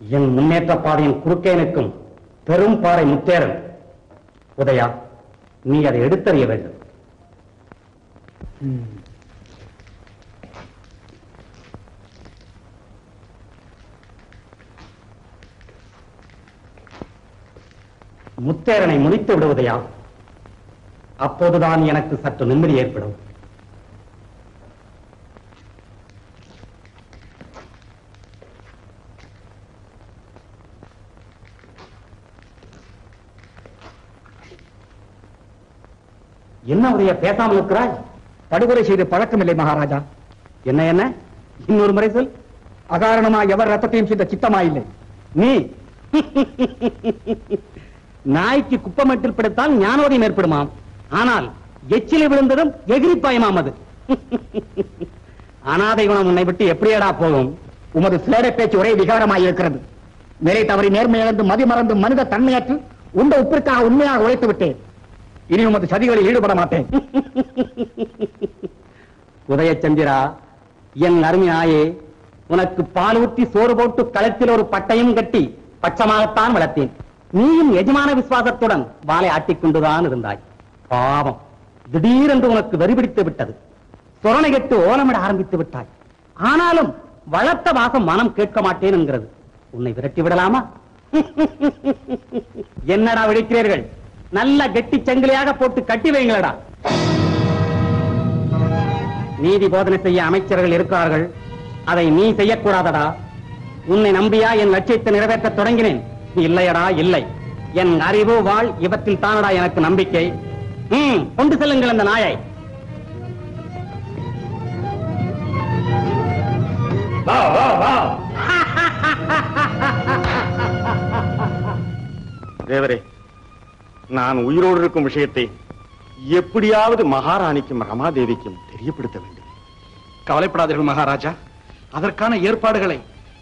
என் முன்னேற்ற பாதையின் குறுக்கே நிற்கும் பெரும் பாறை முத்தேரன். உதயா, நீ அதை எடுத்தறிய வேண்டும். முத்தேரனை முடித்து விடுவதையா? அப்போதுதான் எனக்கு சற்று நிம்மதி ஏற்படும். என்ன உடைய பேசாமல் இருக்கிறாய்? படுகொலை செய்த பழக்கம் இல்லை மகாராஜா. என்ன என்ன? இன்னொரு முறை சொல். அகாரணமா எவர் ரத்தத்தையும் செய்த சித்தமா இல்லை. நீ நாய்க்கு குப்பமட்டில் பிடித்தால் ஞானோதயம் ஏற்படுமாம். ஆனால் எச்சிலை விழுந்ததும் எகிரிப்பாயமாம். அது அனாதை குணம் உன்னை விட்டு எப்படியடா போகும்? உமது சேடை பேச்சு ஒரே விகாரமாயிருக்கிறது. நிலை தவறி நேர்மை இழந்து மதி மறந்து மனித தன்மையற்று உண்ட உப்பிற்காக உண்மையாக உழைத்து விட்டேன். இனி உமது சதிகளில் ஈடுபட மாட்டேன். உதயச்சந்திரா, என் அருமையாயே, உனக்கு பால் ஊற்றி சோறு போட்டு களத்தில் ஒரு பட்டையும் கட்டி பட்சமாகத்தான் வளர்த்தேன். நீயும் எஜமான விசுவாசத்துடன் வாளை ஆட்டிக்கொண்டுதான் இருந்தாய். பாவம், திடீரென்று உனக்கு வெறிபிடித்து விட்டது. சொரணை கெட்டு ஓலமிட ஆரம்பித்து விட்டாய். ஆனாலும் வளர்த்த வாசம் மனம் கேட்க மாட்டேன் என்கிறது. உன்னை விரட்டி விடலாமா? என்னடா விழிக்கிறீர்கள்? நல்ல கெட்டி சங்கிலியாக போட்டு கட்டி வைங்களடா. நீதி போதனை செய்ய அமைச்சர்கள் இருக்கிறார்கள். அதை நீ செய்யக்கூடாதடா. உன்னை நம்பியா என் லட்சியத்தை நிறைவேற்ற தொடங்கினேன்? இல்லையடா, இல்லை. என் அறிவு வாழ் இவற்றில் தானடா எனக்கு நம்பிக்கை. கொண்டு செல்லுங்கள் அந்த நாயை. தேவரே, நான் உயிரோடு இருக்கும் விஷயத்தை எப்படியாவது மகாராணிக்கும் ரமாதேவிக்கும் தெரியப்படுத்த வேண்டும். கவலைப்படாதீர்கள் மகாராஜா. அதற்கான ஏற்பாடுகளை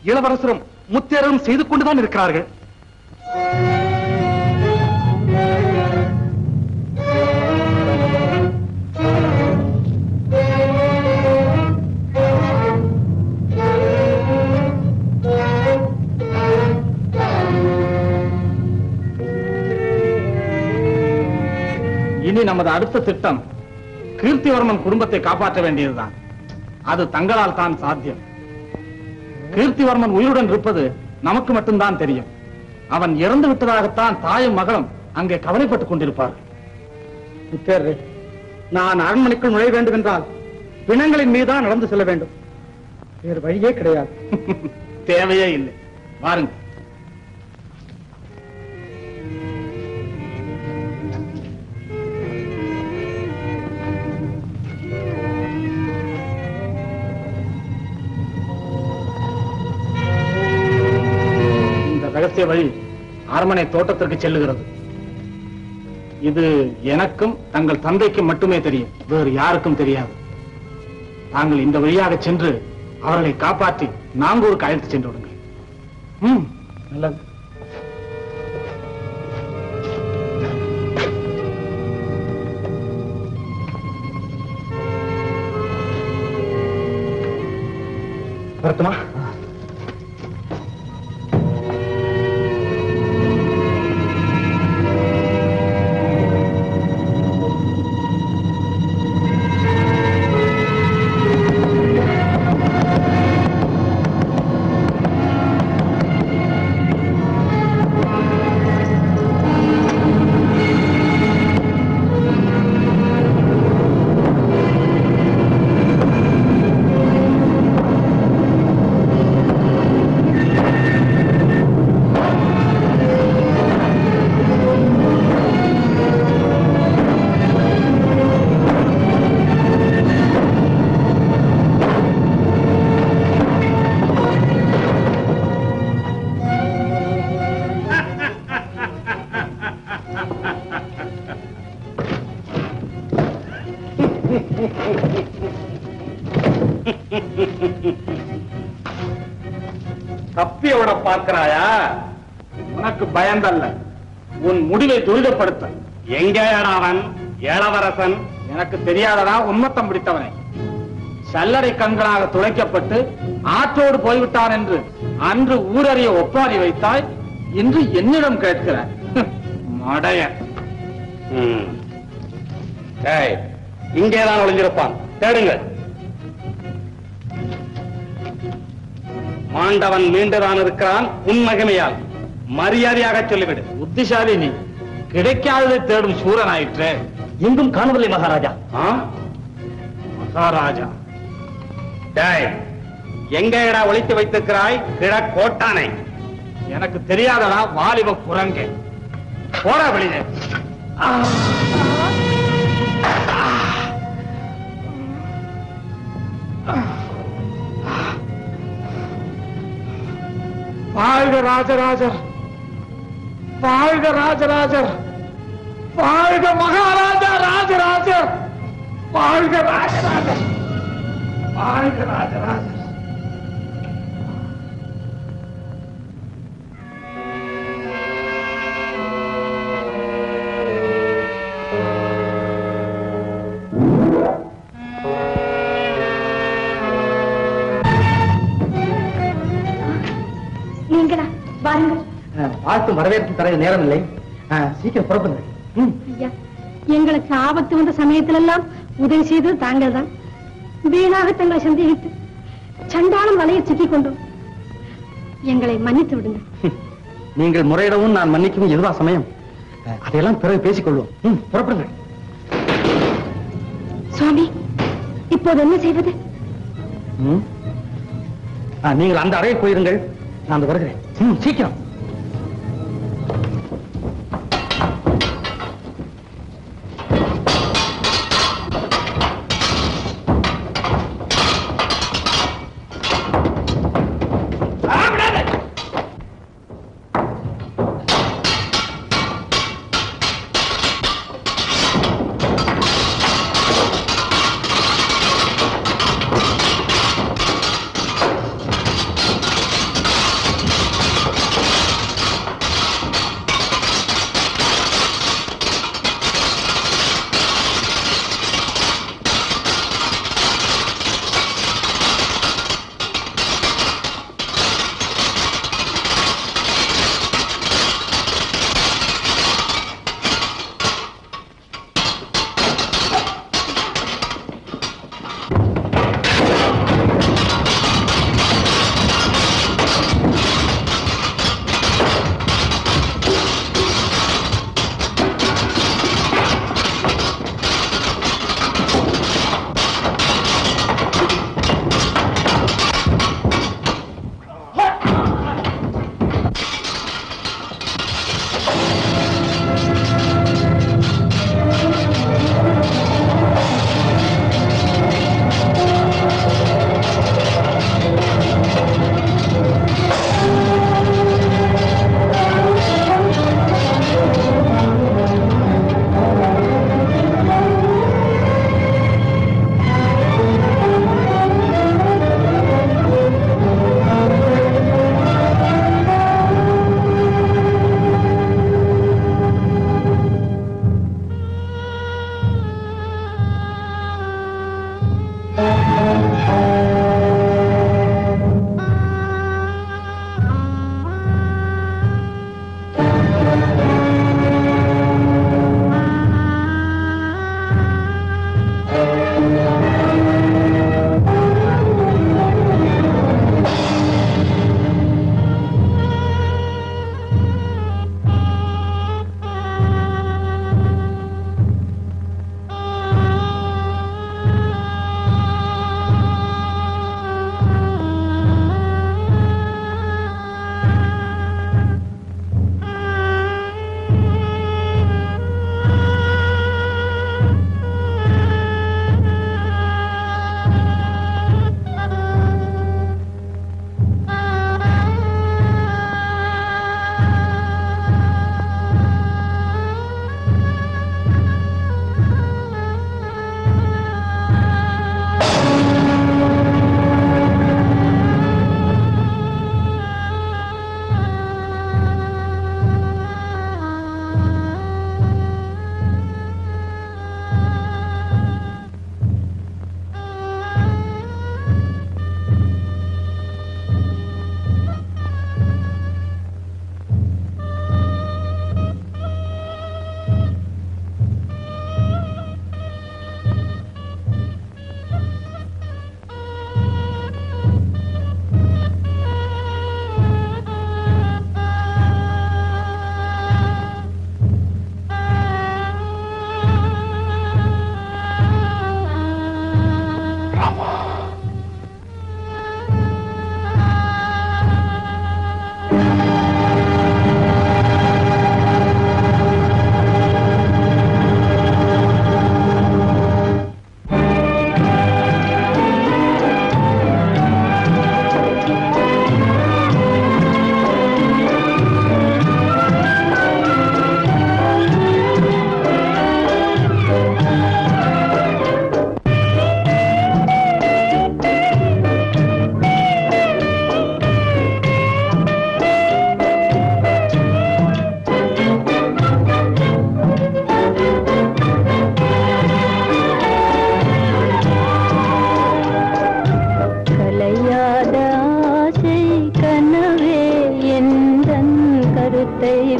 இளவரசரும் முத்தேரரும் செய்து கொண்டுதான் இருக்கிறார்கள். இனி நமது அடுத்த திட்டம் கீர்த்திவர்மன் குடும்பத்தை காப்பாற்ற வேண்டியதுதான். அது தங்களால் தான் சாத்தியம். கீர்த்திவர்மன் உயிருடன் இருப்பது நமக்கு மட்டும்தான் தெரியும். அவன் இறந்து விட்டதாகத்தான் தாயும் மகளும் அங்கே கவலைப்பட்டுக் கொண்டிருப்பார்கள். நான் அரண்மனைக்குள் நுழைய வேண்டும் என்றால் பிணங்களின் மீதுதான் நடந்து செல்ல வேண்டும். வேறு வழியே கிடையாது. தேவையே இல்லை. வாருங்கள். ரகசிய வழி அரண்மனை தோட்டத்திற்கு செல்லுகிறது. இது எனக்கும் தங்கள் தந்தைக்கும் மட்டுமே தெரியும். வேறு யாருக்கும் தெரியாது. தாங்கள் இந்த வழியாக சென்று அவர்களை காப்பாற்றி நாங்கூருக்கு அழைத்து சென்று விடுங்கள். நல்லது. வரட்டுமா? தப்பியோட பார்க்கிறாயா? உனக்கு பயந்தல்ல, உன் முடிவை துரிதப்படுத்த. எங்கேடா அவன்? இளவரசன் எனக்கு தெரியாததா? உன்மத்தம் பிடித்தவனை சல்லடை கண்களாக துளைக்கப்பட்டு ஆற்றோடு போய்விட்டான் என்று அன்று ஊரறிய ஒப்பாரி வைத்தாய், இன்று என்னிடம் கேட்கிற மடைய. இங்கேதான் ஒளிஞ்சிருப்பான், தேடுங்கள். மாண்டவன் மீண்டுதான் இருக்கிறான், உன் மகிமையால். மரியாதையாக சொல்லிவிடு. புத்திசாலி நீ, கிடைக்காததை தேடும் சூரனாயிற்று. எங்கும் காணவில்லை மகாராஜா. மகாராஜா எங்கடா ஒளித்து வைத்திருக்கிறாய்? கிழக்கோட்டானை. எனக்கு தெரியாதடா வாலிப குரங்கே. போடா வெளியே. வாழ்க ராஜராஜர், வாழ்க ராஜராஜர், வாழ்க மகாராஜா ராஜராஜர், வாழ்க ராஜராஜர், வாழ்க ராஜராஜர். நீங்களா? வாருங்கள். வாழ்த்து வரவேற்பு தர நேரம் இல்லை, சீக்கிரம் புறப்படுங்கள். ஐயா, எங்களுக்கு ஆபத்து வந்த சமயத்திலெல்லாம் உதவி செய்தது தாங்கள் தான். வீணாக தங்களை சந்தேகித்து சண்டாளம் வலையில் சிக்கிக் கொண்டோம். எங்களை மன்னித்து விடுங்கள். நீங்கள் முறையிடவும் நான் மன்னிக்கவும் எதுவா சமயம்? அதையெல்லாம் பிறகு பேசிக்கொள்வோம். புறப்படுங்கள். சுவாமி, இப்போது என்ன செய்வது? நீங்கள் அந்த அறையில் போயிருங்கள், நான் வருகிறேன். சீக்கிரம்.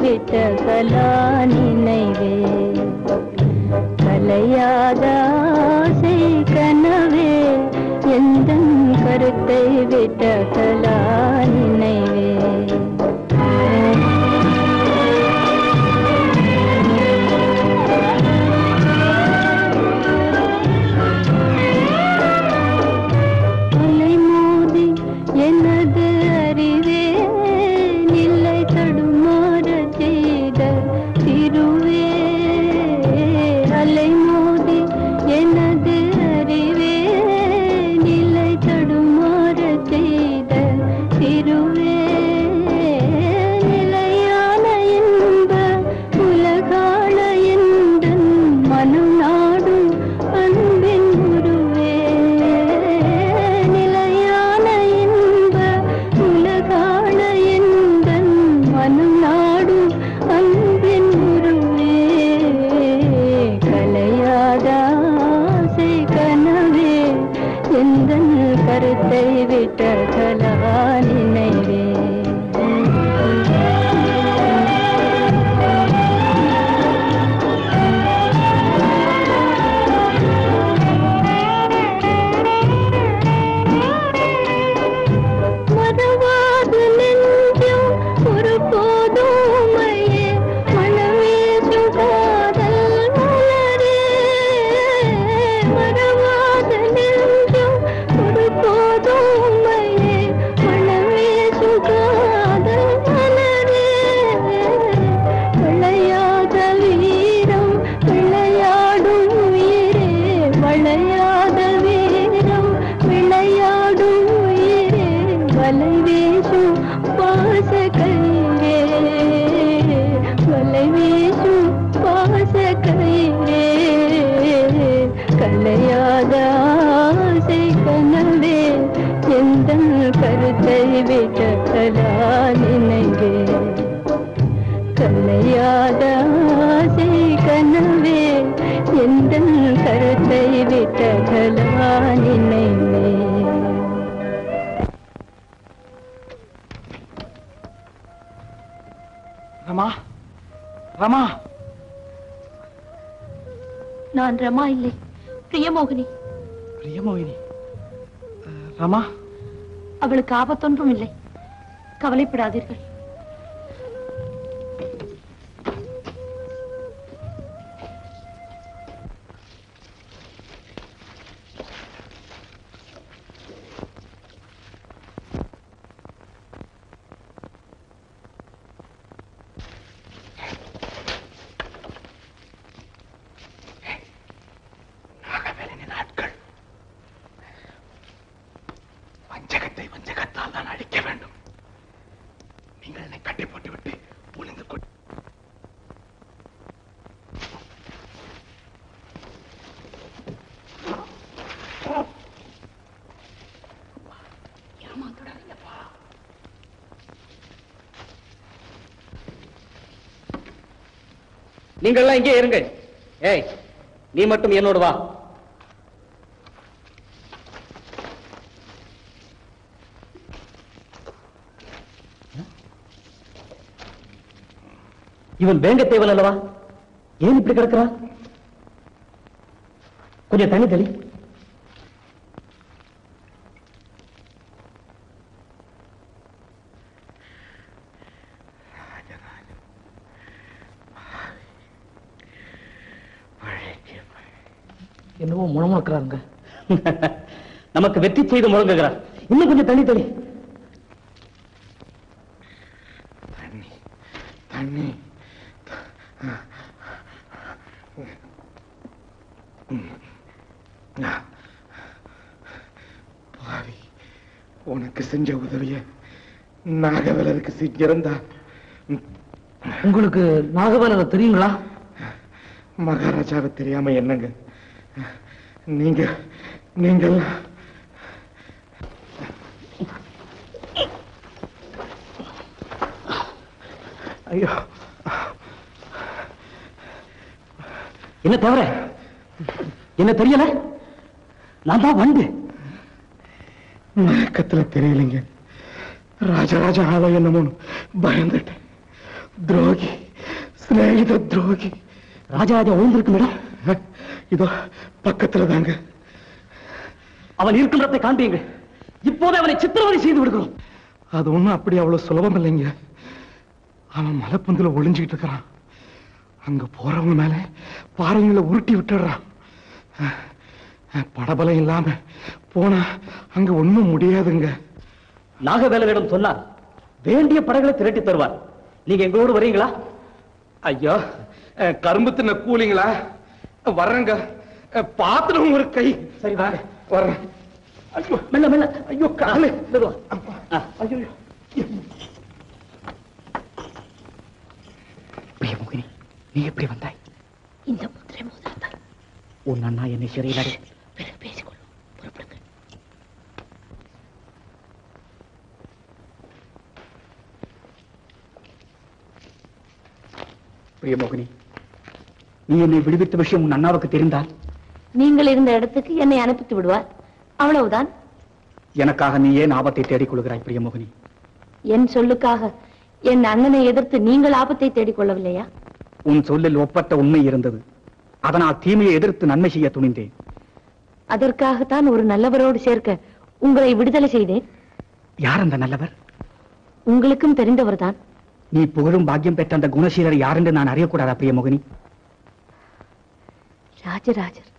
விட்ட கலா நினைவே கலையாத ஆசை கனவே எந்தன் கருத்தை விட்ட கலா நினைவே எனது அறிவே நிலை தடுமாற செய்த திருவே அலை மோதி எனது அறிவே நிலை தடுமாற செய்த திருவே நிலையான இன்ப உலகாள எந்தன் மனம் நாடும் அன்பின் குருவே நிலையான உலகாள எந்தன் மனம் நாடும் அன்பின் குருவே கலையாத ஆசை கனவே எந்தன் கருத்தை விட்ட கலா நினைவே கலையாத ஆசை கனவே எந்தன் கருத்தை விட்ட கலா நினைவே கலையாத ஆசை கனவே எந்தன் கருத்தை விட்ட கலா நினைவே ரமா ரமா நான் ரமா இல்லை, பிரியமோகினி. பிரியமோகினி? ரமா? அவளுக்கு ஆபத்தொன்றும் இல்லை, கவலைப்படாதீர்கள். வஞ்சகத்தால் தான் அழிக்க வேண்டும். நீங்கள் என்னை கட்டி போட்டுவிட்டு ஒளிந்து கொண்டு ஏமாந்துடாதீங்கப்பா. நீங்கள்லாம் இங்கே இருங்கள். ஏய், நீ மட்டும் என்னோடு வா. இவன் வேங்கத்தேவன் அல்லவா? ஏன் இப்படி கிடக்கிறான்? கொஞ்சம் தண்ணி தெளி. என்னவோ முழமுழக்கிறாருங்க. நமக்கு வெற்றி செய்து முழங்குகிறார். இன்னும் கொஞ்சம் தண்ணி தெளி. தண்ணி தண்ணி பாவி, உனக்கு செஞ்ச உதவிய நாகவலருக்கு செஞ்சிருந்தா. உங்களுக்கு நாகவலரை தெரியுங்களா? மகாராஜாவை தெரியாம என்னங்க நீங்கள் ஐயோ, என்ன தவிர என்ன தெரியல? நான் தான் வண்டு. மயக்கத்துல தெரியலைங்க. ராஜராஜ ஆவ என்னமோ பயந்துட்டேன். துரோகி, சிநேகித துரோகி. ராஜராஜா ஒழுந்திருக்கும் இடம் இதோ பக்கத்துல தாங்க. அவன் இருக்கும் இடத்தை காண்பீங்க. இப்போதே அவனை சித்திரவதை செய்து விடுகிறோம். அது ஒண்ணும் அப்படி அவ்வளவு சுலபம் இல்லைங்க. அவன் மலைப்பந்துல ஒளிஞ்சுக்கிட்டு இருக்கிறான். அங்க போறவங்க மேல பாறைங்களை உருட்டி விட்டுடுறான். படபலம் இல்லாம போனா அங்க ஒண்ணும் முடியாதுங்க. நாகவேலரிடம் சொன்னார் வேண்டிய படங்களை திரட்டி தருவார். நீங்க எங்களோடு வரீங்களா? ஐயோ, கரும்பு தின்ன கூலிங்களா? வர்றேங்க. பாத்துடும் ஒரு கை. சரி வாங்க. வர்றேன். ஐயோ, மெல்ல மெல்ல. ஐயோ காலு. ஐயோ பிரியமோகினி, நீ எப்படி வந்தாய்? இந்த முதிரை மோதிரத்தால். உன் அண்ணா என்னை சிறையில் அடை. பிறகு பேசிக்கொள்ளும். புறப்படுங்கள். பிரியமோகினி, நீ என்னை விடுவித்த விஷயம் உன் அண்ணாவுக்கு தெரிந்தால் நீங்கள் இருந்த இடத்துக்கு என்னை அனுப்பித்து விடுவார். அவ்வளவுதான். எனக்காக நீ ஏன் ஆபத்தை தேடிக் கொள்கிறாய் பிரியமோகினி? என் சொல்லுக்காக என் அண்ணனை எதிர்த்து நீங்கள் ஆபத்தை தேடிக் கொள்ளவில்லையா? உன் சொல்லில் ஒப்பற்ற உண்மை இருந்தது. அதனால் தீமையை எதிர்த்து நன்மை செய்ய துணிந்தேன். அதற்காகத்தான் ஒரு நல்லவரோடு சேர்க்க உங்களை விடுதலை செய்தேன். யார் அந்த நல்லவர்? உங்களுக்கும் தெரிந்தவர்தான். நீ புகழும் பாக்கியம் பெற்ற அந்த குணசீலர் யார் என்று நான் அறியக்கூடாதா பிரியமோகினி? ராஜராஜர்.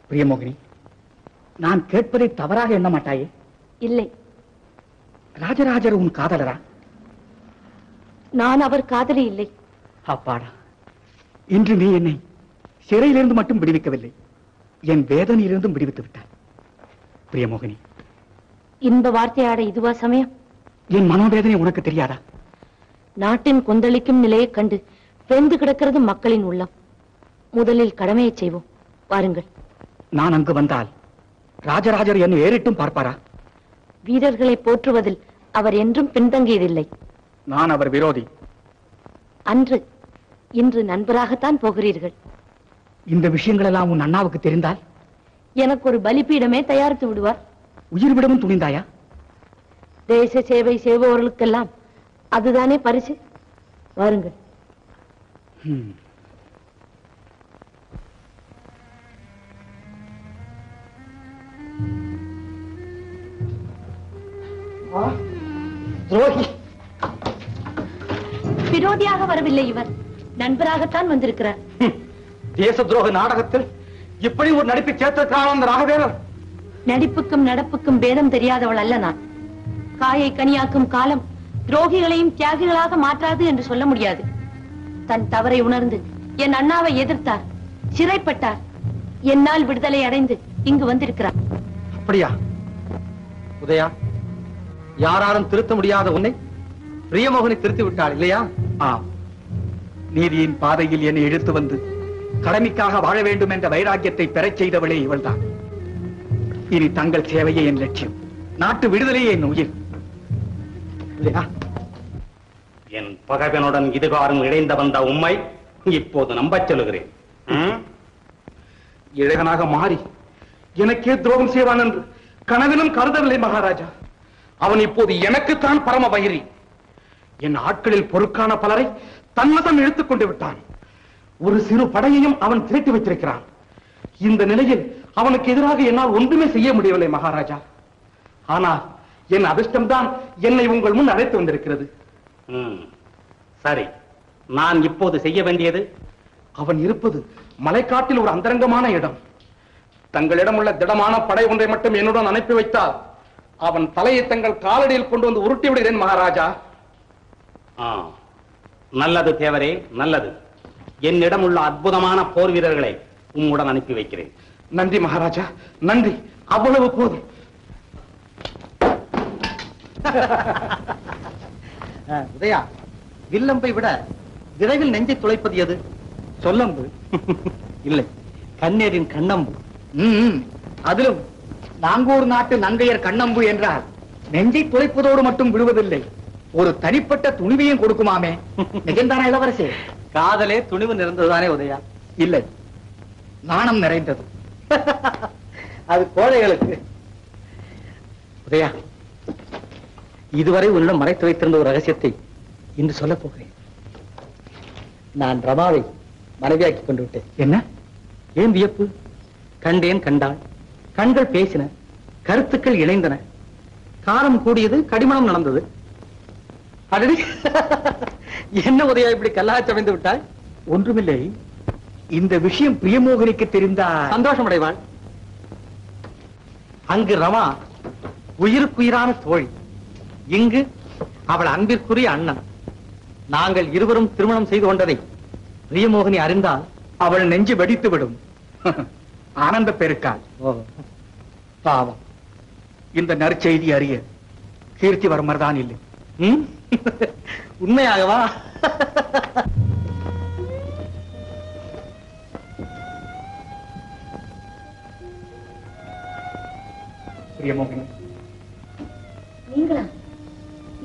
பிரியமோகினி, நான் கேட்பதை தவறாக எண்ண மாட்டாயே? இல்லை, ராஜராஜர் உன் காதலரா? நான் அவர் காதலி இல்லை. அப்பாடா, இன்று நீ என்னை சிறையிலிருந்து மட்டும் விடுவிக்கவில்லை, என் வேதனையிலிருந்தும் விடுவித்து விட்டாய். பிரியமோகினி, இன்ப வார்த்தையாட இதுவா சமயம்? என் மனோவேதனை உனக்கு தெரியாதா? நாட்டின் கொந்தளிக்கும் நிலையைக் கண்டு வெந்து கிடக்கிறது மக்களின் உள்ளம். முதலில் கடமையை செய்வோம். வாருங்கள். நான் அங்கு வந்தால் ராஜராஜர் என்னை ஏறிட்டும் பார்ப்பாரா? வீரர்களை போற்றுவதில் அவர் என்றும் பின்தங்கியதில்லை. நான் அவர் விரோதி. அன்று இன்று நண்பராகத்தான் போகிறீர்கள். இந்த விஷயங்கள் எல்லாம் உன் அண்ணாவுக்கு தெரிந்தால் எனக்கு ஒரு பலிபீடமே தயாரித்து விடுவார். உயிர் விடவும் துணிந்தாயா? தேச சேவை செய்பவர்களுக்கெல்லாம் அதுதானே பரிசு. வாருங்கள். துரோகி. விரோதியாக வரவில்லை, இவர் நண்பராகத்தான் வந்திருக்கிறார். தேச துரோக நாடகத்தில் இப்படி ஒரு நடிப்பை சேர்த்திருக்கிறான் அந்த ராகவேலர். நடிப்புக்கும் நடப்புக்கும் பேதம் தெரியாதவள் அல்ல நான். காயை கனியாக்கும் காலம் துரோகிகளையும் தியாகிகளாக மாற்றாது என்று சொல்ல முடியாது. தன் தவறை உணர்ந்து என் அண்ணாவை எதிர்த்தார், சிறைப்பட்டார். என்னால் விடுதலை அடைந்து இங்கு வந்திருக்கிறார். அப்படியா உதயா? யாராலும் திருத்த முடியாத உன்னை பிரியமோகனை திருத்தி விட்டாள் இல்லையா? ஆம், நீதியின் பாதையில் என்னை இழுத்து வந்து கடமைக்காக வாழ வேண்டும் என்ற வைராக்கியத்தை பெறச் செய்தவளே இவள்தான். இனி தங்கள் சேவையே என் லட்சியம், நாட்டு விடுதலையே என் உயிர். என் பகைவனுடன் இதுகாரும் இணைந்த வந்த உண்மை இப்போது நம்பச் சொல்லுகிறேன். இழகனாக மாறி எனக்கே துரோகம் செய்வான் என்று கனவிலும் கருதவில்லை மகாராஜா. அவன் இப்போது எனக்குத்தான் பரம வைரி. என் ஆட்களில் பொறுக்கான பலரை தன்வசம் இழுத்துக் கொண்டு விட்டான். ஒரு சிறு படையையும் அவன் திரட்டி வைத்திருக்கிறான். இந்த நிலையில் அவனுக்கு எதிராக என்னால் ஒன்றுமே செய்ய முடியவில்லை மகாராஜா. ஆனால் என் அதிர்ஷ்டம்தான் என்னை உங்கள் முன் அழைத்து வந்திருக்கிறது. சரி, நான் இப்போது செய்ய வேண்டியது? அவன் இருப்பது மலைக்காட்டில் ஒரு அந்தரங்கமான இடம். தங்களிடம் உள்ள திடமான படை ஒன்றை மட்டும் என்னுடன் அனுப்பி வைத்தால் அவன் தலையை தங்கள் காலடியில் கொண்டு வந்து உருட்டி விடுகிறேன் மகாராஜா. நல்லது தேவரே, நல்லது. என்னிடம் உள்ள அற்புதமான போர் வீரர்களை உம்முடன் அனுப்பி வைக்கிறேன். நன்றி மகாராஜா, நன்றி. அவ்வளவு போதும். உதயா, வில்லம்பை விட விரைவில் நெஞ்சை துளைப்பது எது? சொல்லம்பு இல்லை, கண்ணேரின் கண்ணம்பு. அதிலும் நாங்கூர் நாட்டு நங்கையர் கண்ணம்பு என்றால் நெஞ்சை துளைப்பதோடு மட்டும் விடுவதில்லை, ஒரு தனிப்பட்ட துணிவையும் கொடுக்குமாமே. நிஜம்தானே இளவரசே? காதலே துணிவு நிறைந்ததுதானே உதயா? இல்லை, நாணம் நிறைந்தது. அது கோழைகளுக்கு. உதயா, இதுவரை உன்னிடம் மறைத்து வைத்திருந்த ஒரு ரகசியத்தை என்று சொல்ல போகிறேன். நான் ரமாவை மனைவியாக்கிக் கொண்டு விட்டேன். என்ன? ஏன் வியப்பு? கண்டேன், கண்டாள், கண்கள் பேசின, கருத்துக்கள் இணைந்தன, காலம் கூடியது, கடிமணம் நடந்தது. அடடி, என்ன உதயா இப்படி கல்லாக சமைந்து விட்டாய்? ஒன்றுமில்லை, இந்த விஷயம் பிரியமோகனிக்கு தெரிந்தால் சந்தோஷம் அடைவாள். அங்கு ரமா உயிருக்குயிரான தோழி, இங்கு அவள் அன்பிற்குரிய அண்ணன். நாங்கள் இருவரும் திருமணம் செய்து கொண்டதை பிரியமோகனி அறிந்தால் அவள் நெஞ்சு வெடித்துவிடும். ஆனந்த பெருக்காள். பாவம், இந்த நற்செய்தி அறிய கீர்த்திவர்மர் தான் இல்லை. உண்மையாகவா? பிரியமோகனி, நீங்களா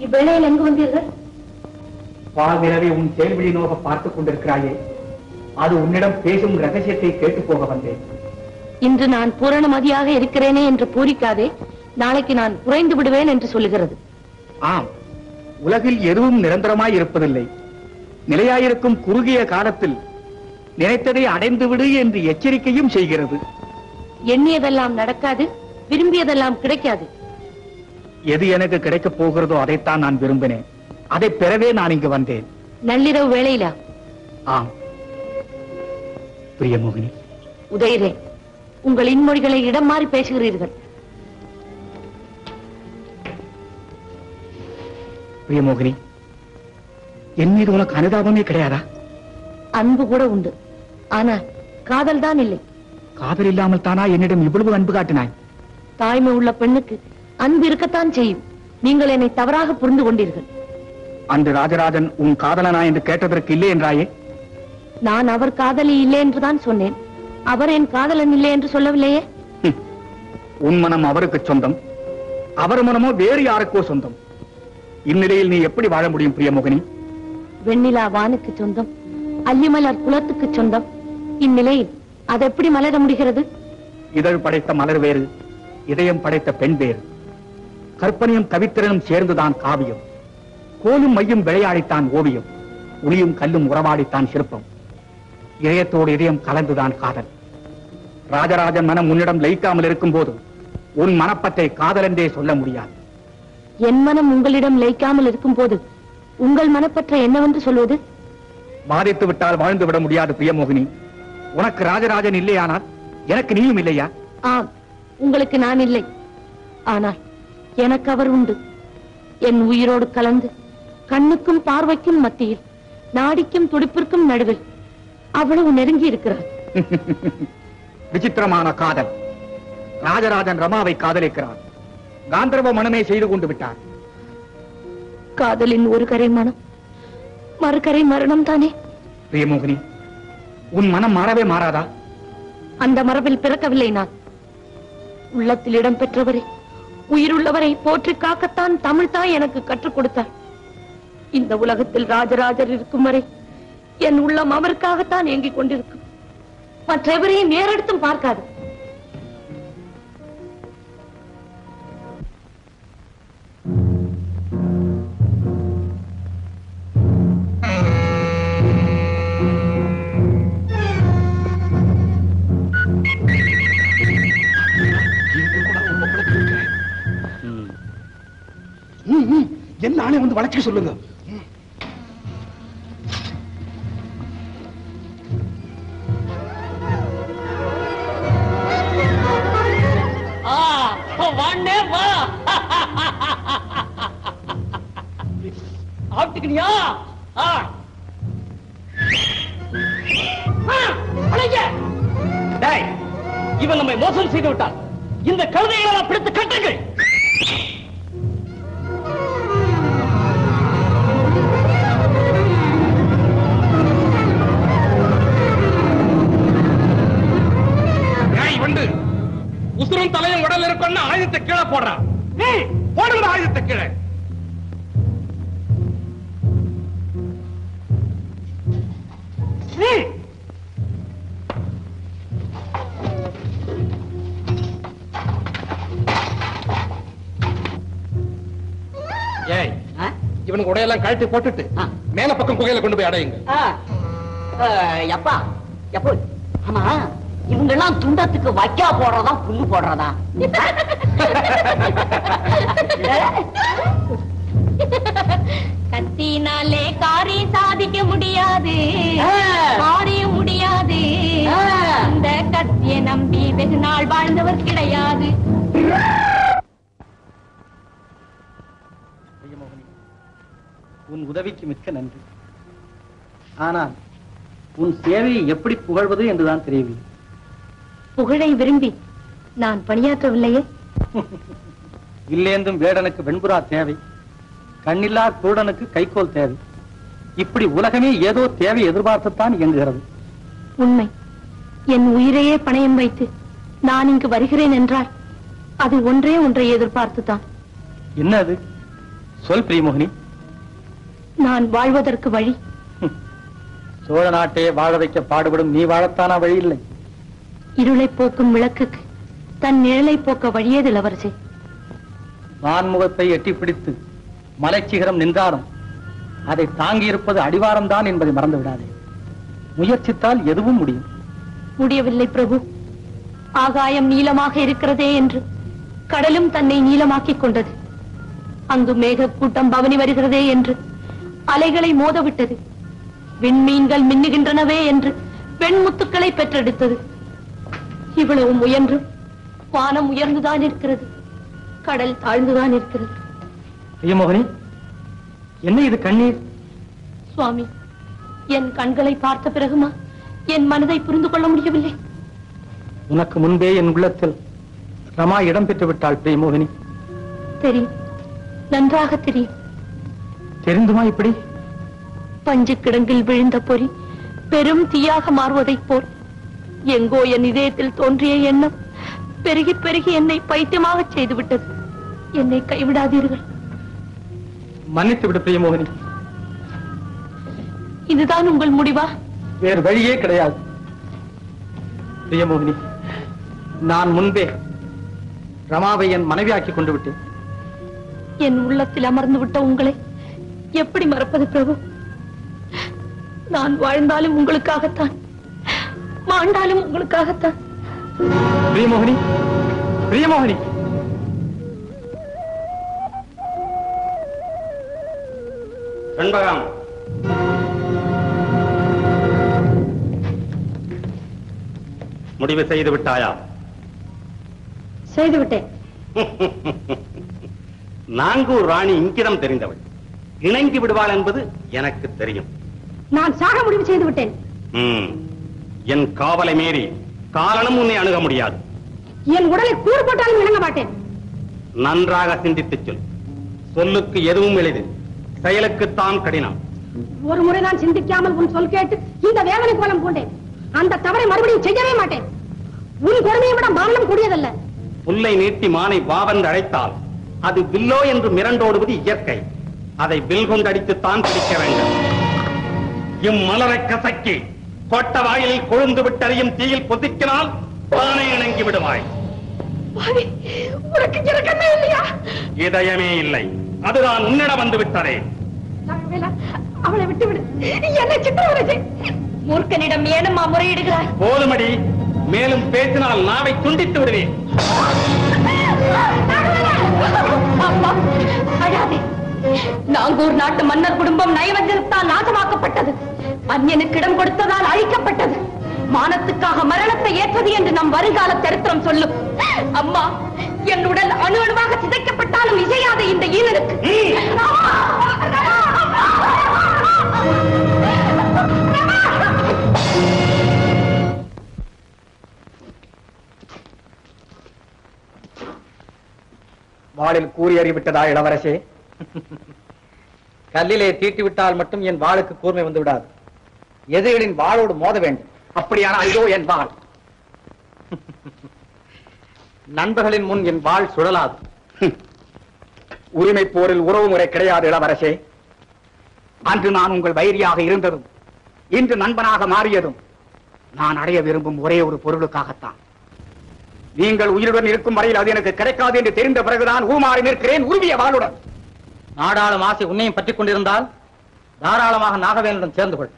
இவ்வேளையில் எங்கு வந்தீர்கள்? வாழ்விரவை உன் கேள்வியை நோக பார்த்துக் கொண்டிருக்கிறாயே, அது உன்னிடம் பேசும் ரகசியத்தை கேட்டு போக வந்தேன். இன்று நான் பூரணமதியாக இருக்கிறேனே என்று பூரிக்காதே, நாளைக்கு நான் குறைந்து விடுவேன் என்று சொல்லுகிறது. ஆம், உலகில் எதுவும் நிரந்தரமாய் இருப்பதில்லை. நிலையாயிருக்கும் குறுகிய காலத்தில் நினைத்ததை அடைந்துவிடு என்று எச்சரிக்கையும் செய்கிறது. எண்ணியதெல்லாம் நடக்காது, விரும்பியதெல்லாம் கிடைக்காது. எது எனக்கு கிடைக்கப் போகிறதோ அதைத்தான் நான் விரும்பினேன். அதை பெறவே நான் இங்கு வந்தேன். நள்ளிரவு வேளையிலா? ஆம் பிரியமோகினி. உதயரே, உங்கள் இன்மொழிகளை இடம் மாறி பேசுகிறீர்கள். பிரியமோகினி, என் மீது உனக்கு அனுதாபமே கிடையாதா? அன்பு கூட உண்டு, ஆனால் காதல் தான் இல்லை. காதல் இல்லாமல் தானா என்னிடம் இவ்வளவு அன்பு காட்டினாய்? தாய்மை உள்ள பெண்ணுக்கு அன்பு இருக்கத்தான் செய்யும். நீங்கள் என்னை தவறாக புரிந்து கொண்டீர்கள். அன்று ராஜராஜன் உன் காதலனா என்று கேட்டதற்கு இல்லை என்றாயே? நான் அவர் காதலி இல்லை என்றுதான் சொன்னேன். அவர் என் காதலன் இல்லை என்று சொல்லவில்லையே. உன் மனம் அவருக்கு சொந்தம், அவர் மனமோ வேறு யாருக்கோ சொந்தம். இந்நிலையில் நீ எப்படி வாழ முடியும் பிரியமோகினி? வெண்ணிலா வானுக்கு சொந்தம், அல்லிமலர் குலத்துக்கு சொந்தம். இந்நிலையில் அது எப்படி மலர முடிகிறது? இதழ் படைத்த மலர் வேறு, இதயம் படைத்த பெண் வேறு. கற்பனையும் கவித்திறனும் சேர்ந்துதான் காவியம். கோலும் மையும் விளையாடித்தான் ஓவியம், ஒளியும் கல்லும் உறவாடித்தான் சிற்பம். இதயத்தோடு இதயம் கலந்துதான் காதல். ராஜராஜன் மனம் உன்னிடம் லயிக்காமல் இருக்கும் போது உன் மனப்பற்றை காதல் என்றே சொல்ல முடியாது. என் மனம் உங்களிடம் லயிக்காமல் இருக்கும் போது உங்கள் மனப்பற்ற என்னவென்று சொல்வது? பாதித்து விட்டால் வாழ்ந்து விட முடியாது பிரியமோகினி. உனக்கு ராஜராஜன் இல்லையானால் எனக்கு நீயும் இல்லையா? ஆம், உங்களுக்கு நான் இல்லை, ஆனால் எனக்கு அவர் உண்டு. என் உயிரோடு கலந்து கண்ணுக்கும் பார்வைக்கும் மத்தியில், நாடிக்கும் துடிப்பிற்கும் நடுவில் அவ்வளவு நெருங்கி இருக்கிறார். விசித்திரமான காதல். ராஜராஜன் ரமாவை காதலிக்கிறார். காந்தர்வ மனமே செய்து கொண்டு விட்டார். காதலின் ஒரு கரை மனம், மறுகரை மரணம் தானே. பிரியமோகினி, உன் மனம் மாறவே மாறாதா? அந்த மரபில் பிறக்கவில்லை நான். உள்ளத்தில் இடம் பெற்றவரை, உயிருள்ளவரை போற்றி காக்கத்தான் தமிழ் தாய் எனக்கு கற்றுக் கொடுத்தார். இந்த உலகத்தில் ராஜராஜர் இருக்கும் வரை என் உள்ளம் அவருக்காகத்தான் ஏங்கிக் கொண்டிருக்கும். மற்றெவரையும் நேரெடுத்தும் பார்க்காது. என்ன ஆளை வந்து வளைச்சு சொல்லுங்க. ஆப்டிக்கினியா? இவன் நம்மை மோசம் செய்து விட்டான். இந்த கழுதைகளை பிடித்து கட்டுங்கள். உசுரும் தலையும் உடல் இருக்குன்னு ஆயுதத்தை கீழே போடுறான். நீ போடுங்க ஆயுதத்தை கீழே. இவனுக்கு உடையெல்லாம் கழட்டி போட்டுட்டு மேல பக்கம் குகையில கொண்டு போய் அடையுங்க. எப்பா எப்போ ஆமா இவங்க எல்லாம் துண்டத்துக்கு வைக்கா போடுறதா புல்லு போடுறதா? கத்தினாலே காரியம் சாதிக்க முடியாது, காரியம் முடியாது. இந்த கத்தியை நம்பி வெகு நாள் வாழ்ந்தவர் கிடையாது. உன் உதவிக்கு மிக்க நன்றி. ஆனால் உன் சேவையை எப்படி புகழ்வது என்றுதான் தெரியவில்லை. புகழை விரும்பி நான் பணியாற்றவில்லையே. இல்லேந்தும் வேடனுக்கு வெண்புறா தேவை, கண்ணில்லா குருடனுக்கு கைகோல் தேவை. இப்படி உலகமே ஏதோ தேவை எதிர்பார்த்துத்தான் இயங்குகிறது. உண்மை. என் உயிரையே பணயம் வைத்து நான் இங்கு வருகிறேன் என்றால் அது ஒன்றே ஒன்றை எதிர்பார்த்துதான். என்ன அது? சொல் பிரியமோகினி. நான் வாழ்வதற்கு வழி. சோழ நாட்டையே வாழ வைக்க பாடுபடும் நீ வாழத்தானா வழி இல்லை? இருளை போக்கும் விளக்குக்கு தன் நிழலை போக்க வழியேது இளவரசே. வான்முகத்தை எட்டி பிடித்து மலைச்சிகரம் நின்றாலும் அதை தாங்கி இருப்பது அடிவாரம் தான் என்பதை மறந்து விடாதே. முயற்சித்தால் எதுவும் முடியும். முடியவில்லை பிரபு. ஆகாயம் நீளமாக இருக்கிறதே என்று கடலும் தன்னை நீளமாக்கிக் கொண்டது. அங்கு மேக கூட்டம் பவனி வருகிறதே என்று அலைகளை மோதவிட்டது. விண்மீன்கள் மின்னுகின்றனவே என்று வெண்முத்துக்களை பெற்றெடுத்தது. இவ்வளவு முயன்று வானம் உயர்ந்துதான் இருக்கிறது, கடல் தாழ்ந்துதான் இருக்கிறது. பிரியமோகினி, என்ன இது கண்ணீர்? சுவாமி, என் கண்களை பார்த்த பிறகுமா என் மனதை புரிந்து கொள்ள முடியவில்லை? உனக்கு முன்பே என் உள்ளத்தில் ரமா இடம் பெற்று விட்டாள் பிரியமோகினி. தெரியும், நன்றாக தெரியும். தெரிந்துமா இப்படி? பஞ்சு கிடங்கில் விழுந்த பொறி பெரும் தீயாக மாறுவதைப் போல் எங்கோ என் இதயத்தில் தோன்றிய எண்ணம் பெருகி பெருகி என்னை பைத்தியமாக செய்துவிட்டது. என்னை கைவிடாதீர்கள். மன்னித்து விடு பிரியமோகினி. இதுதான் உங்கள் முடிவா? வேறு வழியே கிடையாது பிரியமோகினி. நான் முன்பே ரமாவை என் மனைவியாக்கி கொண்டு விட்டேன். என் உள்ளத்தில் அமர்ந்து விட்ட உங்களை எப்படி மறப்பது பிரபு? நான் வாழ்ந்தாலும் உங்களுக்காகத்தான், மாண்டாலும் உங்களுக்காகத்தான். பிரியமோகினி, பிரியமோகினி. செண்பகம், முடிவு செய்து விட்டாயா? செய்து விட்டேன். நாங்கூர் ராணி இங்கிதம் தெரிந்தவள், இணங்கி விடுவாள் என்பது எனக்கு தெரியும். நான் சாக முடிவு செய்து விட்டேன். என் காவலை மீறி காரணம் உன்னை அணுக முடியாது. என் உடலை கூறு போட்டாலும் இணங்க மாட்டேன். நன்றாக சிந்தித்துச் சொல். சொல்லுக்கு எதுவும் எளிது, செயலுக்குத்தான் கடினம். ஒரு முறை நான் சிந்திக்காமல் உன் சொல் கேட்டு இந்த வேதனை கோலம் பூண்டேன். அந்த தவறை மறுபடியும் செய்யவே மாட்டேன். உன் கொடுமையை விட மானம் கூடியதல்ல. புல்லை நீட்டி மானை வாவென்று அழைத்தால் அது வில்லோ என்று மிரண்டோடுவது இயற்கை. அதை வில் கொண்டு அடித்துத்தான் பிடிக்க வேண்டும். இம்மலரை கசக்கி கொட்ட வாயிலில் கொழுந்து விட்டறியும் தீயில் பொதிக்கினால் தானே இணங்கி விடுவாய். உனக்கு இரக்கமே இல்லையா? இதயமே இல்லை, அதுதான் உன்னிடம் வந்து விட்டதே. அவளை விட்டுவிடு, என்னை சித்திரவதை செய். மூர்க்கனிடம் ஏனம்மா முறையிடுகிறார்? போதுமடி, மேலும் பேசினால் நாவை துண்டித்து விடுவேன். அப்பா, அழாதே. நாங்கூர் நாட்டு மன்னர் குடும்பம் நயவஞ்சகத்தால் நாசமாக்கப்பட்டது. அந்நியனுக்கு இடம் கொடுத்ததால் அழிக்கப்பட்டது. மானத்துக்காக மரணத்தை ஏற்றது என்று நம் வருங்கால சரித்திரம் சொல்லும். அம்மா, என் உடல் அணு அணுவாக சிதைக்கப்பட்டாலும் இசையாத இந்த ஈழனுக்கு வாளில் கூறி அறிவிட்டதா இளவரசே? கல்லிலே தீட்டிவிட்டால் மட்டும் என் வாளுக்கு கூர்மை வந்து விடாது. எதிரிகளின் வாளோடு மோத வேண்டும். அப்படியானால் இதோ என் வாள். நண்பர்களின் முன் என் வாள் சுழலாது. உரிமை போரில் உறவு முறை கிடையாது இளவரசே. அன்று நான் உங்கள் வைரியாக இருந்ததும் இன்று நண்பனாக மாறியதும் நான் அடைய விரும்பும் ஒரே ஒரு பொருளுக்காகத்தான். நீங்கள் உயிருடன் இருக்கும் வரையில் அது எனக்கு கிடைக்காது என்று தெரிந்த பிறகுதான் ஊமாறி நிற்கிறேன் உருவிய வாளுடன். நாடாளும் ஆசை உன்னையும் பற்றிக் கொண்டிருந்தால் தாராளமாக நாகவேலனுடன் சேர்ந்து கொள்.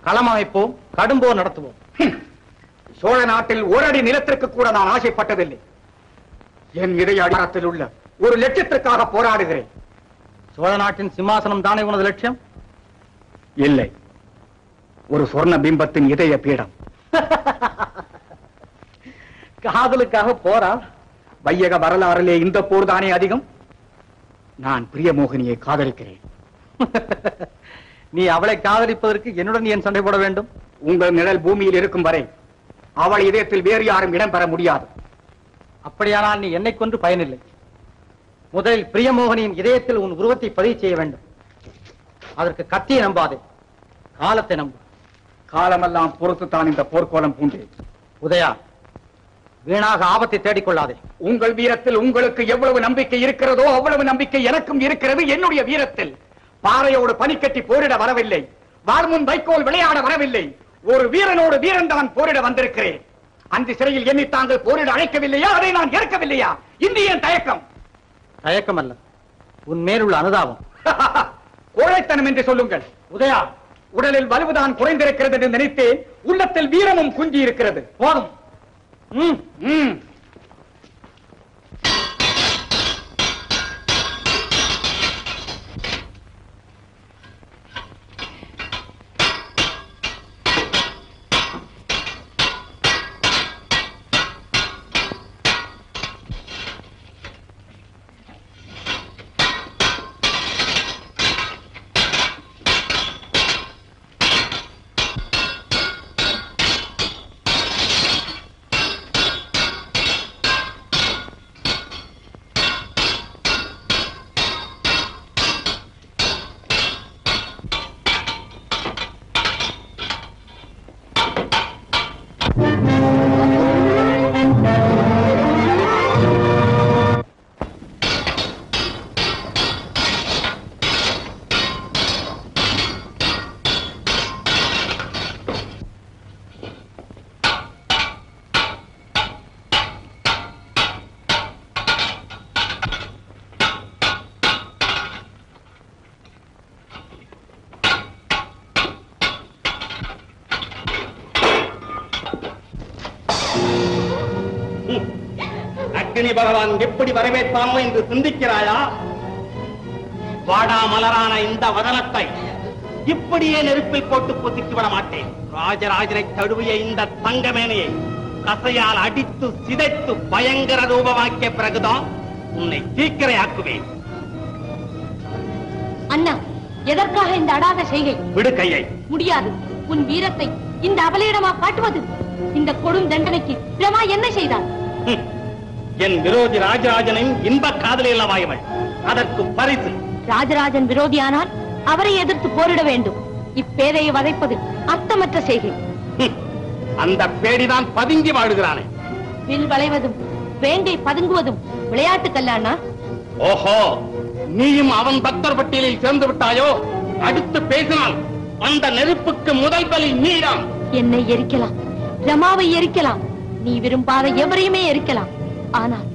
களம் அமைப்போம், கடும்போர் நடத்துவோம். சோழ நாட்டில் ஒரு அடி நிலத்திற்கு கூட நான் ஆசைப்பட்டதில்லை. என் இதய அடியாரத்தில் உள்ள ஒரு லட்சியத்திற்காக போராடுகிறேன். சோழ நாட்டின் சிம்மாசனம் தானே உனது லட்சியம்? இல்லை, ஒரு சொர்ண பிம்பத்தின் இதய பீடம். காதலுக்காக போரா? வையக வரலாறிலே இந்த போர் தானே அதிகம். நான் பிரியமோகினியை காதலிக்கிறேன். நீ அவளை காதலிப்பதற்கு என்னுடன் ஏன் சண்டை போட வேண்டும்? உங்கள் நிழல் பூமியில் இருக்கும் வரை அவள் இதயத்தில் வேறு யாரும் இடம் பெற முடியாது. அப்படியானால் நீ என்னை கொண்டு பயனில்லை. முதலில் பிரியமோகனின் இதயத்தில் உன் உருவத்தை பதிவு செய்ய வேண்டும். அதற்கு கத்தியை நம்பாதே, காலத்தை நம்பு. காலமெல்லாம் பொறுத்துத்தான் இந்த போர்க்கோலம் பூண்டேன். உதயா, வீணாக ஆபத்தை தேடிக்கொள்ளாதே. உங்கள் வீரத்தில் உங்களுக்கு எவ்வளவு நம்பிக்கை இருக்கிறதோ அவ்வளவு நம்பிக்கை எனக்கும் இருக்கிறது. என்னுடைய வீரத்தில் பாறையோடு பனிக்கட்டி போரிட வரவில்லை, வார்முன் வைக்கோல் விளையாட வரவில்லை. ஒரு வீரனோடு வீரன் தான் போரிட வந்திருக்கிறேன். அந்த சிறையில் என்னை தாங்கள் போரிட அழைக்கவில்லையா? அதை நான் ஏற்கவில்லையா? இந்திய தயக்கம். தயக்கம் அல்ல, உன் மேலுள்ள அனுதாபம். கோழைத்தனம் என்று சொல்லுங்கள். உதயா, உடலில் வலுவுதான் குறைந்திருக்கிறது என்று நினைத்தேன். உள்ளத்தில் வீரமும் குஞ்சி இருக்கிறது. போதும். அக்னி பகவான் எப்படி வரவேற்பானோ என்று சிந்திக்கிறாயா? வாடா மலரான இந்த வதனத்தை இப்படியே நெருப்பில் போட்டு பொத்திக்கு விட மாட்டேன். ராஜராஜனை தழுவிய இந்த தங்கமேனையை கசையால் அடித்து சிதைத்து பயங்கர ரூபமாக்கிய பிறகுதான் உன்னை தீக்கிரையாக்குவேன். அண்ணா, எதற்காக இந்த அடாத செய்கை? விடு கையை. முடியாது. உன் வீரத்தை இந்த அபலையிடமா காட்டுவது? இந்த கொடும் தண்டனைக்கு பிரமா என்ன செய்தார்? என் விரோதி ராஜராஜனின் இன்ப காதலில் வாயவள். அதற்கு பரிசு. ராஜராஜன் விரோதியானால் அவரை எதிர்த்து போரிட வேண்டும். இப்பேதையை வதைப்பது அர்த்தமற்ற செய்கை. அந்த பேடிதான் பதுங்கி வாழுகிறானே. வில் வளைவதும் வேங்கை பதுங்குவதும் விளையாட்டுக்கல்ல அண்ணா. ஓஹோ, நீயும் அவன் பக்தர் பட்டியலில் சேர்ந்து விட்டாயோ? அடுத்து பேசினால் அந்த நெருப்புக்கு முதல் பலி நீதான். என்னை எரிக்கலாம், ரமாவை எரிக்கலாம், நீ விரும்பாத எவரையுமே எரிக்கலாம். ஆனால்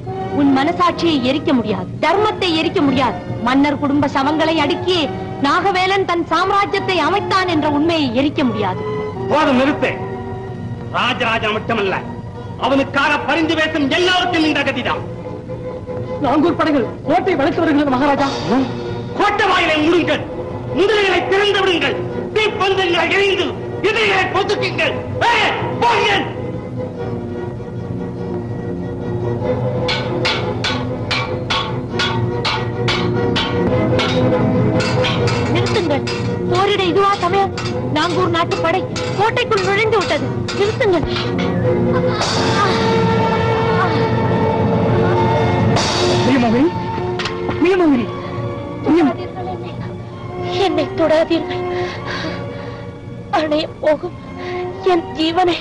உன் மனசாட்சியை எரிக்க முடியாது, தர்மத்தை எரிக்க முடியாது. மன்னர் குடும்ப சவங்களை அடுக்கியே நாகவேலன் தன் சாம்ராஜ்யத்தை அமைத்தான் என்ற உண்மையை எரிக்க முடியாது. போதும், நிறுத்து. ராஜராஜன் மட்டுமல்ல, அவனுக்காக பரிந்து பேசும் எல்லாருக்கும் இந்த கதிதான். நாங்கூர் படைகள் கோட்டை வளைத்து வருகிறது மகாராஜா. கோட்டை வாயிலை மூடுங்கள், முதல்களை திறந்து விடுங்கள், தீப்பந்தங்களை எரிந்து இதயங்களை பொதுக்குங்கள். போங்கள். நிறுத்துங்கள். போரிட இதுவா சமயம்? நாங்கூர் நாட்டு படை கோட்டைக்குள் நுழைந்து விட்டது. நிறுத்துங்கள். என்னை தொடாதீர்கள். அணைய போகும் என் ஜீவனை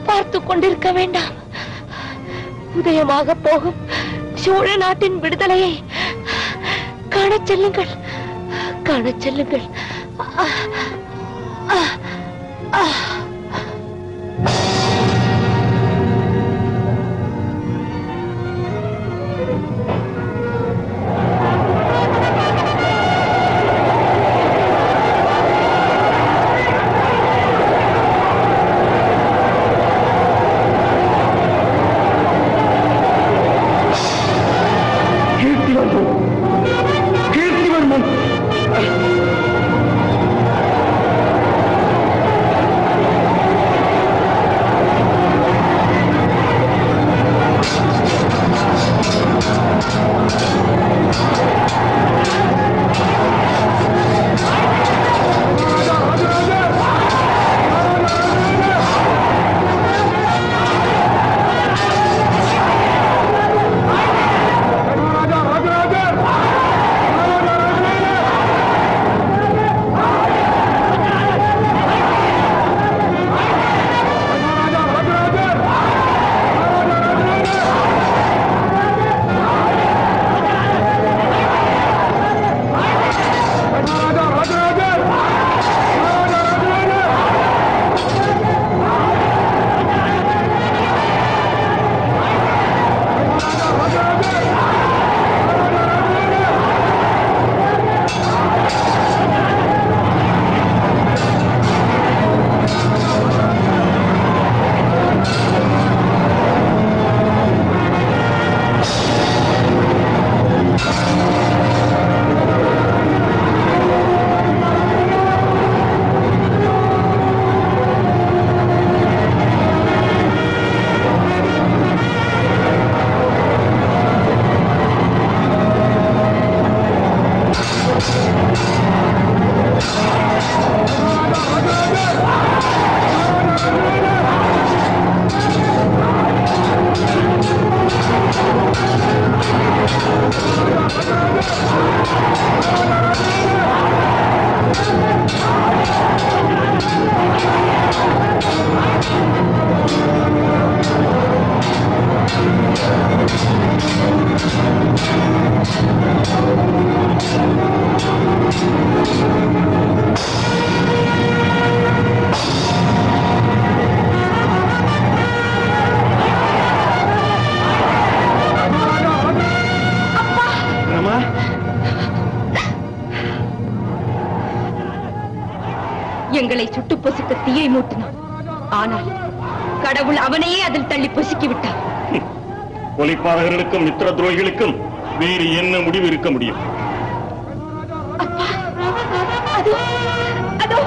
பார்த்து கொண்டிருக்க வேண்டாம். உதயமாக போகும் சோழ நாட்டின் விடுதலையை காணச் செல்லுங்கள், காணச் செல்லுங்கள். எங்களை சுட்டு பொசுக்க தீயை மூட்டினான். ஆனால் கடவுள் அவனையே அதில் தள்ளி பொசுக்கி விட்டார். கொலைப்பாதகர்களுக்கும் மித்திர துரோகிகளுக்கும் வேறு என்ன முடிவு இருக்க முடியும்? அப்பா, அதோ அதோ